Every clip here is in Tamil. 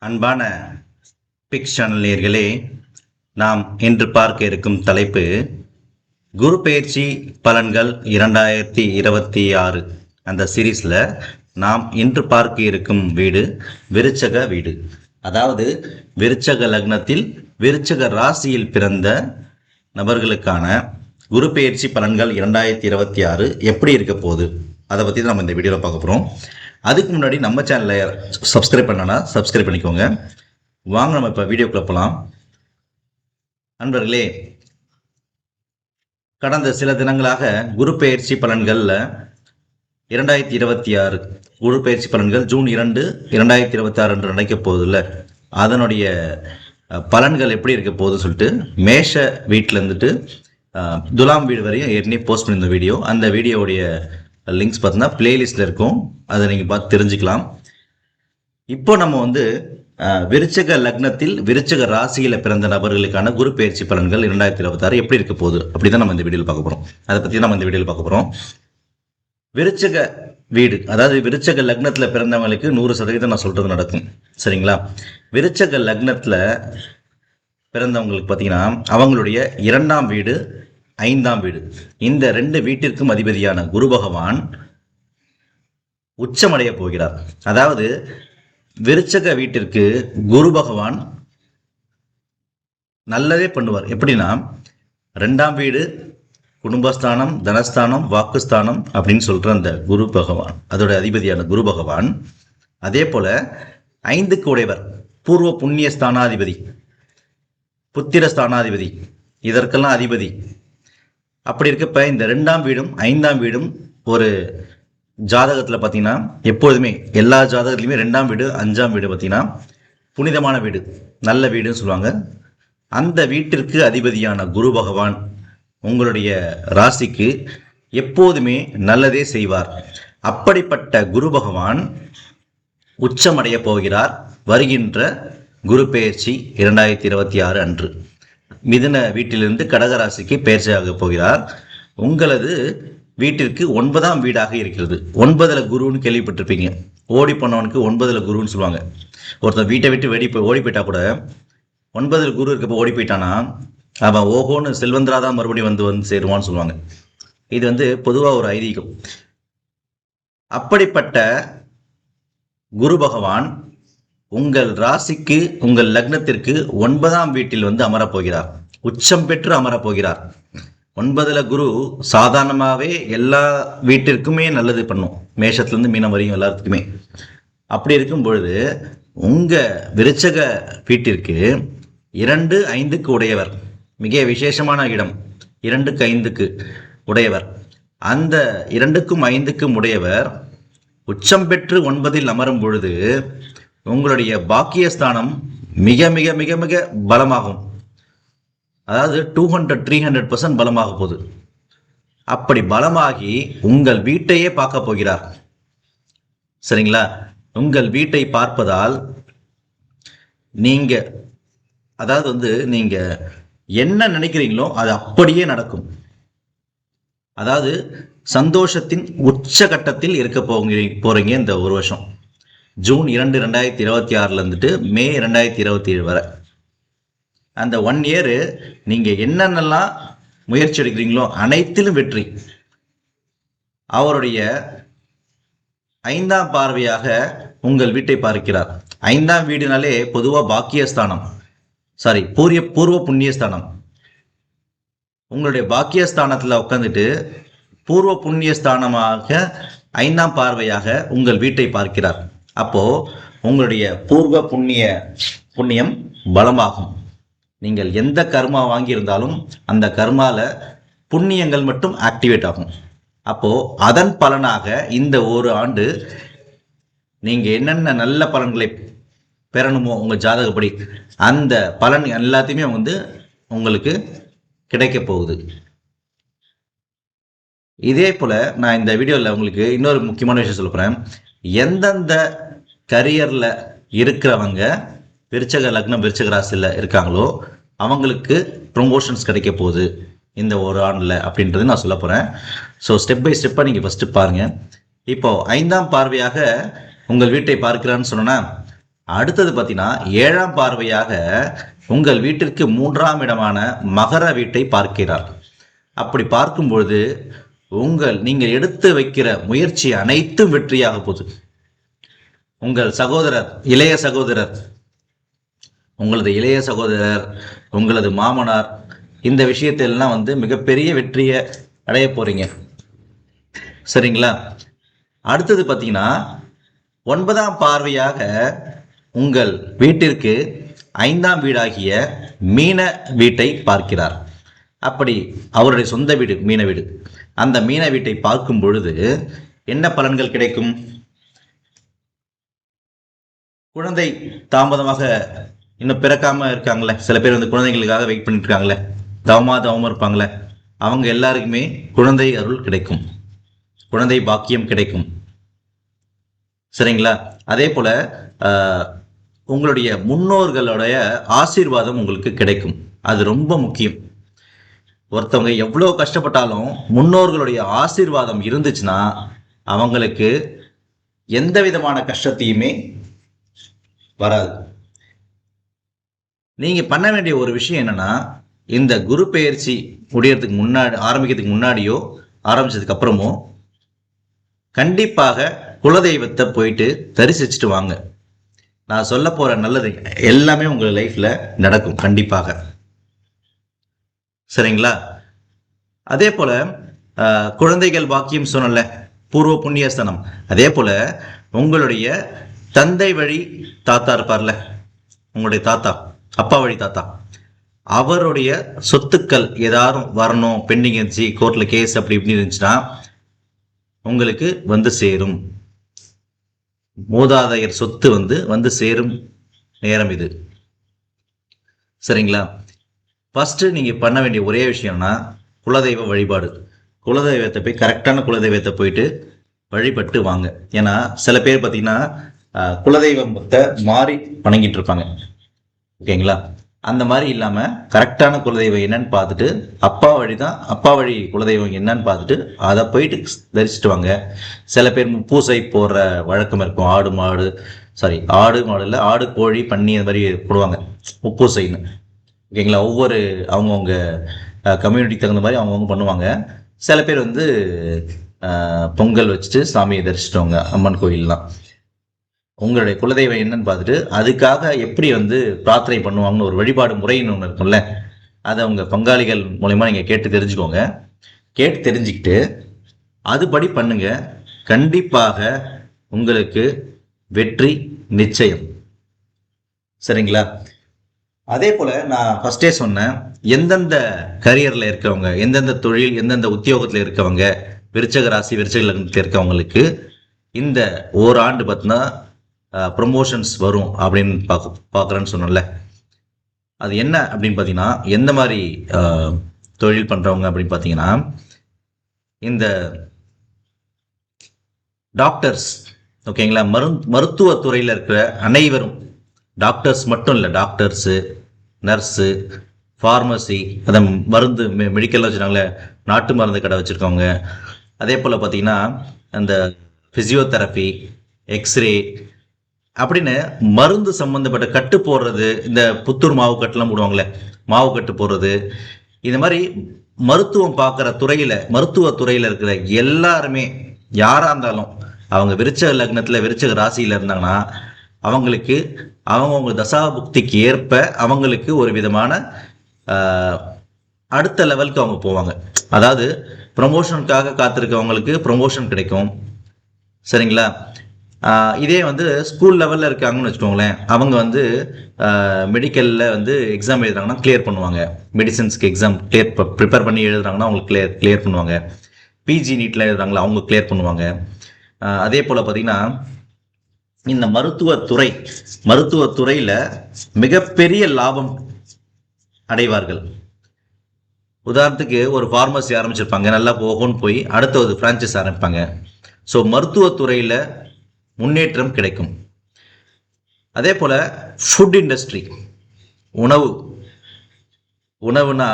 அன்பான பிக் சேனல் நேயர்களே, நாம் இன்று பார்க்க இருக்கும் தலைப்பு குரு பெயர்ச்சி பலன்கள் 2026. அந்த சீரீஸில் நாம் இன்று பார்க்க இருக்கும் வீடு விருச்சக வீடு. அதாவது விருச்சக லக்னத்தில் விருச்சக ராசியில் பிறந்த நபர்களுக்கான குரு பெயர்ச்சி பலன்கள் 2026 எப்படி இருக்க போகுது, அதை பற்றி தான் நம்ம இந்த வீடியோவில் பார்க்க போகிறோம். அதுக்கு முன்னாடி நம்ம சேனலில் சப்ஸ்கிரைப் பண்ணனா சப்ஸ்கிரைப் பண்ணிக்கோங்க. வாங்க நம்ம இப்போ வீடியோக்குள்ள போகலாம். நண்பர்களே, கடந்த சில தினங்களாக குரு பெயர்ச்சி பலன்களில் 2026 குரு பெயர்ச்சி பலன்கள் ஜூன் 2, 2026 என்று நினைக்க போகுதுல்ல, அதனுடைய பலன்கள் எப்படி இருக்க போகுதுன்னு சொல்லிட்டு மேஷ வீட்டில் இருந்துட்டு துலாம் வீடு வரையும் ஏற்கனவே போஸ்ட் பண்ணியிருந்த வீடியோ, அந்த வீடியோடைய லிங்க்ஸ் பார்த்தீங்கன்னா பிளேலிஸ்டில் இருக்கும், அதை நீங்கள் பார்த்து தெரிஞ்சுக்கலாம். இப்போ நம்ம விருச்சக லக்னத்தில் விருச்சக ராசியில் பிறந்த நபர்களுக்கான குரு பெயர்ச்சி பலன்கள் 2026 எப்படி இருக்க போகுது அப்படி தான் நம்ம இந்த வீடியோவில் பார்க்க போகிறோம். அதை பற்றி நம்ம இந்த வீடியோவில் பார்க்க போகிறோம். விருச்சக வீடு, அதாவது விருச்சக லக்னத்தில் பிறந்தவங்களுக்கு 100% நான் சொல்கிறது நடக்கும். சரிங்களா? விருச்சக லக்னத்தில் பிறந்தவங்களுக்கு பார்த்தீங்கன்னா அவங்களுடைய 2ஆம் வீடு, 5ஆம் வீடு, இந்த 2 வீட்டிற்கும் அதிபதியான குரு பகவான் உச்சமடைய போகிறார். அதாவது விருச்சக வீட்டிற்கு குரு பகவான் நல்லதே பண்ணுவார். எப்படின்னா, 2ஆம் வீடு குடும்பஸ்தானம், தனஸ்தானம், வாக்குஸ்தானம் அப்படின்னு சொல்ற அந்த குரு பகவான், அதோட அதிபதியான குரு பகவான், அதே போல 5க்கு உடையவர், பூர்வ புண்ணிய ஸ்தானாதிபதி, புத்திர ஸ்தானாதிபதி, இதற்கெல்லாம் அதிபதி. அப்படி இருக்கப்ப இந்த 2ஆம் வீடும் 5ஆம் வீடும் ஒரு ஜாதகத்தில் பார்த்தீங்கன்னா எப்பொழுதுமே எல்லா ஜாதகத்துலையுமே 2ஆம் வீடு 5ஆம் வீடு பார்த்தீங்கன்னா புனிதமான வீடு, நல்ல வீடுன்னு சொல்லுவாங்க. அந்த வீட்டிற்கு அதிபதியான குரு பகவான் உங்களுடைய ராசிக்கு எப்போதுமே நல்லதே செய்வார். அப்படிப்பட்ட குரு பகவான் உச்சமடைய போகிறார் வருகின்ற குரு பெயர்ச்சி 2026 அன்று. மிதுன வீட்டிலிருந்து கடகராசிக்கு பெயர்ச்சியாக போகிறார். உங்களது வீட்டிற்கு 9ஆம் வீடாக இருக்கிறது. 9ல் குருன்னு கேள்விப்பட்டிருப்பீங்க. ஓடி போனவனுக்கு 9ல் குருன்னு சொல்லுவாங்க. ஒருத்தர் வீட்டை விட்டு ஓடி போயிட்டா கூட 9ல் குரு இருக்கப்போ ஓடி போயிட்டானா அவன் ஓஹோன்னு செல்வந்தராதான் மறுபடியும் வந்து சேருவான்னு சொல்லுவாங்க. இது பொதுவாக ஒரு ஐதீகம். அப்படிப்பட்ட குரு பகவான் உங்கள் ராசிக்கு, உங்கள் லக்னத்திற்கு 9ஆம் வீட்டில் அமரப்போகிறார். உச்சம் பெற்று அமரப்போகிறார். 9ல் குரு சாதாரணமாகவே எல்லா வீட்டிற்குமே நல்லது பண்ணும், மேஷத்துலேருந்து மீனம் வரையும் எல்லாத்துக்குமே. அப்படி இருக்கும் பொழுது உங்க விருச்சக வீட்டிற்கு 2, 5க்கு உடையவர், மிக விசேஷமான இடம், 2க்கு 5க்கு உடையவர், அந்த 2க்கும் 5க்கும் உடையவர் உச்சம் பெற்று 9ல் அமரும் பொழுது உங்களுடைய பாக்கியஸ்தானம் மிக மிக மிக மிக பலமாகும். அதாவது 200-300% பலமாக போகுது. அப்படி பலமாகி உங்கள் வீட்டையே பார்க்க போகிறார். சரிங்களா? உங்கள் வீட்டை பார்ப்பதால் நீங்க நீங்க என்ன நினைக்கிறீங்களோ அது அப்படியே நடக்கும். அதாவது சந்தோஷத்தின் உச்சகட்டத்தில் இருக்க போறீங்க இந்த ஒரு வருஷம். ஜூன் 2, 2026 மே 2027 வரை அந்த 1 இயர் நீங்க என்னென்னலாம் முயற்சி எடுக்கிறீங்களோ அனைத்திலும் வெற்றி. அவருடைய 5ஆம் பார்வையாக உங்கள் வீட்டை பார்க்கிறார். 5ஆம் வீடுனாலே பொதுவா பாக்கியஸ்தானம், பூர்வ புண்ணியஸ்தானம். உங்களுடைய பாக்கியஸ்தானத்துல உட்காந்துட்டு பூர்வ புண்ணியஸ்தானமாக 5ஆம் பார்வையாக உங்கள் வீட்டை பார்க்கிறார். அப்போ உங்களுடைய பூர்வ புண்ணியம் பலமாகும். நீங்கள் எந்த கர்மா வாங்கியிருந்தாலும் அந்த கர்மால புண்ணியங்கள் மட்டும் ஆக்டிவேட் ஆகும். அப்போ அதன் பலனாக இந்த ஒரு ஆண்டு நீங்க என்னென்ன நல்ல பலன்களை பெறணுமோ உங்க ஜாதகப்படி அந்த பலன் எல்லாத்தையுமே உங்களுக்கு கிடைக்க போகுது. இதே போல நான் இந்த வீடியோவில் உங்களுக்கு இன்னொரு முக்கியமான விஷயம் சொல்ல போறேன். எந்தெந்த கரியர்ல இருக்கிறவங்க விருச்சக லக்னம் விருச்சக ராசியில் இருக்காங்களோ அவங்களுக்கு ப்ரொமோஷன்ஸ் கிடைக்க போகுது இந்த ஒரு ஆண்டில் அப்படின்றது நான் சொல்ல போகிறேன். ஸோ ஸ்டெப் பை ஸ்டெப்பாக நீங்கள் ஃபஸ்ட்டு பாருங்கள். இப்போ 5ஆம் பார்வையாக உங்கள் வீட்டை பார்க்கிறான்னு சொன்னா அடுத்தது பார்த்தீங்கன்னா 7ஆம் பார்வையாக உங்கள் வீட்டிற்கு 3ஆம் இடமான மகர வீட்டை பார்க்கிறார். அப்படி பார்க்கும்பொழுது நீங்கள் எடுத்து வைக்கிற முயற்சி அனைத்தும் வெற்றியாக போகுது. உங்கள் சகோதரர், இளைய சகோதரர், உங்களது இளைய சகோதரர், உங்களது மாமனார், இந்த விஷயத்தெல்லாம் மிகப்பெரிய வெற்றியை அடைய போறீங்க. சரிங்களா? அடுத்தது பார்த்தீங்கன்னா 9ஆம் பார்வையாக உங்கள் வீட்டிற்கு 5ஆம் வீடாகிய மீன வீட்டை பார்க்கிறார். அப்படி அவருடைய சொந்த வீடு மீன வீடு. அந்த மீன வீட்டை பார்க்கும் பொழுது என்ன பலன்கள் கிடைக்கும்? குழந்தை தாமதமாக இன்னும் பிறக்காம இருக்காங்களே, சில பேர் குழந்தைகளுக்காக வெயிட் பண்ணிட்டு இருக்காங்களே, தவமா இருப்பாங்களே, அவங்க எல்லாருக்குமே குழந்தை அருள் கிடைக்கும், குழந்தை பாக்கியம் கிடைக்கும். சரிங்களா? அதே போல உங்களுடைய முன்னோர்களுடைய ஆசீர்வாதம் உங்களுக்கு கிடைக்கும். அது ரொம்ப முக்கியம். ஒருத்தவங்க எவ்வளோ கஷ்டப்பட்டாலும் முன்னோர்களுடைய ஆசீர்வாதம் இருந்துச்சுன்னா அவங்களுக்கு எந்த விதமான கஷ்டத்தையுமே வராது. நீங்க பண்ண வேண்டிய ஒரு விஷயம் என்னன்னா, இந்த குரு பெயர்ச்சி ஆரம்பிக்கிறதுக்கு முன்னாடியோ ஆரம்பிச்சதுக்கு அப்புறமோ கண்டிப்பாக குலதெய்வத்தை போயிட்டு தரிசிச்சுட்டு வாங்க. நான் சொல்ல போற நல்லது எல்லாமே உங்க லைஃப்ல நடக்கும் கண்டிப்பாக. சரிங்களா? அதே போல குழந்தைகள் பாக்கியம் சொன்னல, பூர்வ புண்ணியஸ்தனம். அதே போல உங்களுடைய தந்தை வழி தாத்தா இருப்பார்ல, உங்களுடைய தாத்தா, அப்பா வழி தாத்தா, அவருடைய சொத்துக்கள் ஏதாவது வரணும், பெண்டிங் இருந்துச்சு, கோர்ட்ல கேஸ் அப்படி இப்படி இருந்துச்சுன்னா உங்களுக்கு சேரும். மூதாதையர் சொத்து வந்து சேரும் நேரம் இது. சரிங்களா? ஃபர்ஸ்ட் நீங்க பண்ண வேண்டிய ஒரே விஷயம்னா குலதெய்வ வழிபாடு. குலதெய்வத்தை போய் கரெக்டான குலதெய்வத்தை போயிட்டு வழிபட்டு வாங்க. ஏன்னா சில பேர் பார்த்தீங்கன்னா குலதெய்வத்தை மாறி வணங்கிட்டு இருப்பாங்க. ஓகேங்களா? அந்த மாதிரி இல்லாம கரெக்டான குலதெய்வம் என்னன்னு பார்த்துட்டு, அப்பா வழி குலதெய்வம் என்னன்னு பார்த்துட்டு அதை போயிட்டு தரிசிட்டு வாங்க. சில பேர் பூசை போடுற வழக்கம் இருக்கும். ஆடு மாடு இல்லை, ஆடு கோழி பன்னி அந்த மாதிரி போடுவாங்க பூசைன்னு. ஓகேங்களா? ஒவ்வொரு அவங்கவுங்க கம்யூனிட்டிக்கு தகுந்த மாதிரி அவங்கவுங்க பண்ணுவாங்க. சில பேர் பொங்கல் வச்சுட்டு சாமியை தரிசிட்டவங்க அம்மன் கோயில்லாம். உங்களுடைய குலதெய்வம் என்னன்னு பார்த்துட்டு அதுக்காக எப்படி பிரார்த்தனை பண்ணுவாங்கன்னு ஒரு வழிபாடு முறைன்னு ஒன்று இருக்கும்ல, அதை உங்க பங்காளிகள் மூலயமா நீங்க கேட்டு தெரிஞ்சுக்கோங்க. கேட்டு தெரிஞ்சுக்கிட்டு அதுபடி பண்ணுங்க. கண்டிப்பாக உங்களுக்கு வெற்றி நிச்சயம். சரிங்களா? அதே போல நான் ஃபர்ஸ்டே சொன்னேன், எந்தெந்த கரியர்ல இருக்கவங்க, எந்தெந்த தொழில், எந்தெந்த உத்தியோகத்துல இருக்கவங்க, விருச்சக ராசி விருச்சக லக்னத்தில் இருக்கவங்களுக்கு இந்த ஓராண்டு பார்த்தீங்கன்னா ப்ரொமோஷன்ஸ் வரும் அப்படின்னு பார்க்குறேன்னு சொன்னோம்ல. அது என்ன அப்படின்னு பார்த்தீங்கன்னா, எந்த மாதிரி தொழில் பண்ணுறவங்க அப்படின்னு பார்த்தீங்கன்னா, இந்த டாக்டர்ஸ், ஓகேங்களா, மருத்துவத்துறையில் இருக்கிற அனைவரும், டாக்டர்ஸ் மட்டும் இல்லை, டாக்டர்ஸு, நர்ஸு, ஃபார்மசி, அதை மருந்து மெடிக்கல் வச்சுருக்காங்களே, நாட்டு மருந்து கடை வச்சுருக்கவங்க, அதே போல் பார்த்தீங்கன்னா அந்த ஃபிசியோதெரப்பி, எக்ஸ்ரே அப்படின்னு மருந்து சம்பந்தப்பட்ட கட்டு போடுறது, இந்த புத்தூர் மாவு கட்டுலாம் போடுவாங்களே, மாவு கட்டு போடுறது, இந்த மாதிரி மருத்துவம் பார்க்குற மருத்துவத்துறையில் இருக்கிற எல்லாருமே யாராக இருந்தாலும் அவங்க விருச்சக லக்னத்தில் விருச்சக ராசியில் இருந்தாங்கன்னா அவங்களுக்கு அவங்கவுங்க தசாபுக்திக்கு ஏற்ப அவங்களுக்கு ஒரு விதமான அடுத்த லெவலுக்கு அவங்க போவாங்க. அதாவது ப்ரமோஷனுக்காக காத்திருக்கவங்களுக்கு ப்ரமோஷன் கிடைக்கும். சரிங்களா? இதே ஸ்கூல் லெவலில் இருக்காங்கன்னு வச்சுக்கோங்களேன், அவங்க மெடிக்கலில் எக்ஸாம் எழுதுறாங்கன்னா கிளியர் பண்ணுவாங்க. மெடிசன்ஸ்க்கு எக்ஸாம் ப்ரிப்பேர் பண்ணி எழுதுறாங்கன்னா அவங்களுக்கு கிளியர் பண்ணுவாங்க. பிஜி நீட்டில் எழுதுறாங்களா அவங்க கிளியர் பண்ணுவாங்க. அதே போல் பார்த்தீங்கன்னா இந்த மருத்துவத்துறையில் மிகப்பெரிய லாபம் அடைவார்கள். உதாரணத்துக்கு ஒரு ஃபார்மசி ஆரம்பிச்சிருப்பாங்க, நல்லா போகும்னு போய் அடுத்த ஒரு ஃப்ரான்ச்சைஸ் ஆரம்பிப்பாங்க. ஸோ மருத்துவத்துறையில் முன்னேற்றம் கிடைக்கும். அதே போல ஃபுட் இண்டஸ்ட்ரி, உணவுனா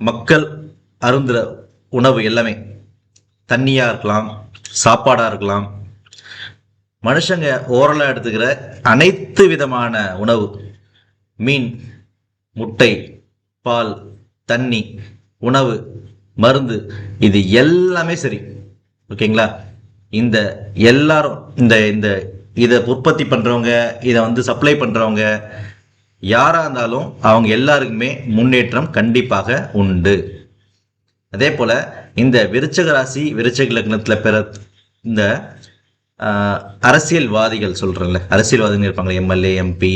மக்கள் அருந்துற உணவு எல்லாமே, தண்ணியாக இருக்கலாம், சாப்பாடாக இருக்கலாம், மனுஷங்க ஓரலாக எடுத்துக்கிற அனைத்து விதமான உணவு, மீன், முட்டை, பால், தண்ணி, உணவு, மருந்து, இது எல்லாமே சரி. ஓகேங்களா? இந்த எல்லாரும் இந்த இந்த இதை உற்பத்தி பண்ணுறவங்க, இதை சப்ளை பண்ணுறவங்க யாராக இருந்தாலும் அவங்க எல்லாருக்குமே முன்னேற்றம் கண்டிப்பாக உண்டு. அதே போல் இந்த விருச்சக ராசி விருச்சக லக்னத்தில் பிற இந்த அரசியல்வாதிகள் சொல்கிறேன்ல, அரசியல்வாதிகள் இருப்பாங்களே, எம்எல்ஏ, எம்பி,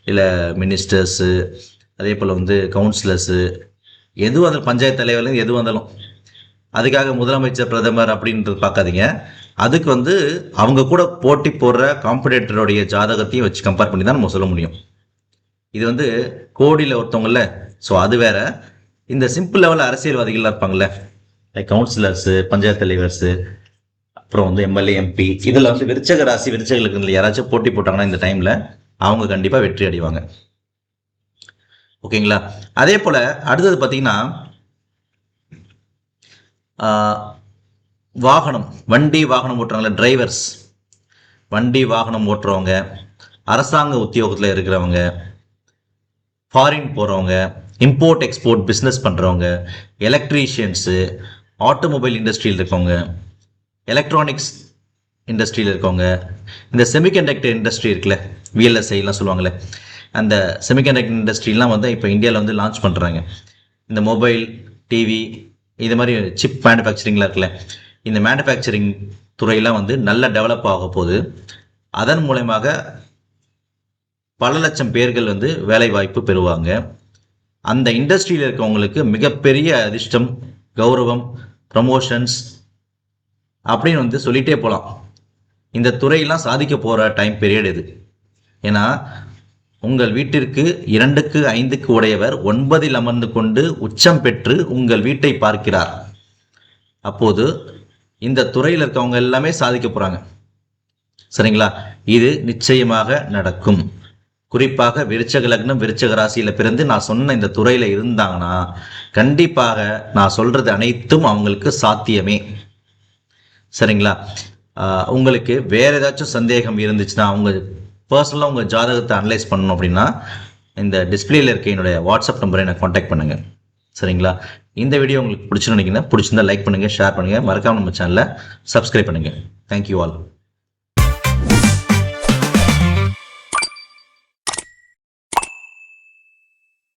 இல்லை மினிஸ்டர்ஸு, அதே போல் கவுன்சிலர்ஸு, எதுவும் வந்தாலும் பஞ்சாயத்து தலைவர்கள் எது வந்தாலும் அதுக்காக முதலமைச்சர் பிரதமர் அப்படின்றது பார்க்காதீங்க. அதுக்கு அவங்க கூட போட்டி போடுற காம்படிட்டருடைய ஜாதகத்தையும் வச்சு கம்பேர் பண்ணி தான் நம்ம சொல்ல முடியும். இது கோடியில் ஒருத்தவங்கல்ல. ஸோ அது வேற. இந்த சிம்பிள் லெவலில் அரசியல்வாதிகள்லாம் இருப்பாங்கள்ல, கவுன்சிலர்ஸு, பஞ்சாயத்து தலைவர்ஸு, அப்புறம் எம்எல்ஏ, எம்பி, இதில் விருச்சக ராசி விருச்சக லக்னத்தில் யாராச்சும் போட்டி போட்டாங்கன்னா இந்த டைமில் அவங்க கண்டிப்பாக வெற்றி அடைவாங்க. ஓகேங்களா? அதே போல் அடுத்தது பார்த்தீங்கன்னா வாகனம், வண்டி வாகனம் ஓட்டுறாங்களே, டிரைவர்ஸ், வண்டி வாகனம் ஓட்டுறவங்க, அரசாங்க உத்தியோகத்தில் இருக்கிறவங்க, ஃபாரின் போகிறவங்க, இம்போர்ட் எக்ஸ்போர்ட் பிஸ்னஸ் பண்ணுறவங்க, எலக்ட்ரீஷியன்ஸு, ஆட்டோமொபைல் இண்டஸ்ட்ரியில் இருக்கவங்க, எலக்ட்ரானிக்ஸ் இண்டஸ்ட்ரியில் இருக்கவங்க, இந்த செமிகண்டக்டர் இண்டஸ்ட்ரி இருக்குல்ல, விஎல்எஸ்ஐலாம் சொல்லுவாங்களே, அந்த செமிகண்டக்டர் இண்டஸ்ட்ரிலாம் இப்போ இந்தியாவில் லான்ச் பண்ணுறாங்க. இந்த மொபைல், டிவி, இது மாதிரி சிப் மேனுஃபேக்சரிங்லாம் இருக்குல்ல, இந்த மேனுஃபேக்சரிங் துறையெல்லாம் நல்ல டெவலப் ஆக போகுது. அதன் மூலமாக பல லட்சம் பேர்கள் வேலை வாய்ப்பு பெறுவாங்க. அந்த இண்டஸ்ட்ரியில் இருக்கவங்களுக்கு மிகப்பெரிய அதிர்ஷ்டம், கௌரவம், ப்ரமோஷன்ஸ் அப்படின்னு சொல்லிகிட்டே போகலாம். இந்த துறையெல்லாம் சாதிக்க போகிற டைம் பீரியட் இது. ஏன்னா உங்கள் வீட்டிற்கு 2க்கு 5க்கு உடையவர் 9இல் அமர்ந்து கொண்டு உச்சம் பெற்று உங்கள் வீட்டை பார்க்கிறார். அப்போது இந்த துறையில் இருக்கவங்க எல்லாமே சாதிக்க போகிறாங்க. சரிங்களா? இது நிச்சயமாக நடக்கும். குறிப்பாக விருச்சக லக்னம் விருச்சக ராசியில் பிறந்து நான் சொன்ன இந்த துறையில் இருந்தாங்கன்னா கண்டிப்பாக நான் சொல்கிறது அனைத்தும் அவங்களுக்கு சாத்தியமே. சரிங்களா? உங்களுக்கு வேறு ஏதாச்சும் சந்தேகம் இருந்துச்சுன்னா, உங்கள் பர்சனலாக உங்கள் ஜாதகத்தை அனலைஸ் பண்ணணும் அப்படின்னா இந்த டிஸ்பிளேல இருக்க என்னுடைய வாட்ஸ்அப் நம்பரை எனக்கு காண்டாக்ட் பண்ணுங்கள். சரிங்களா? இந்த வீடியோ உங்களுக்கு பிடிச்சிருந்தீங்கன்னா பிடிச்சிருந்தா லைக் பண்ணுங்கள், ஷேர் பண்ணுங்கள், மறக்காமல் நம்ம சேனலை சப்ஸ்கிரைப் பண்ணுங்கள். Thank you all.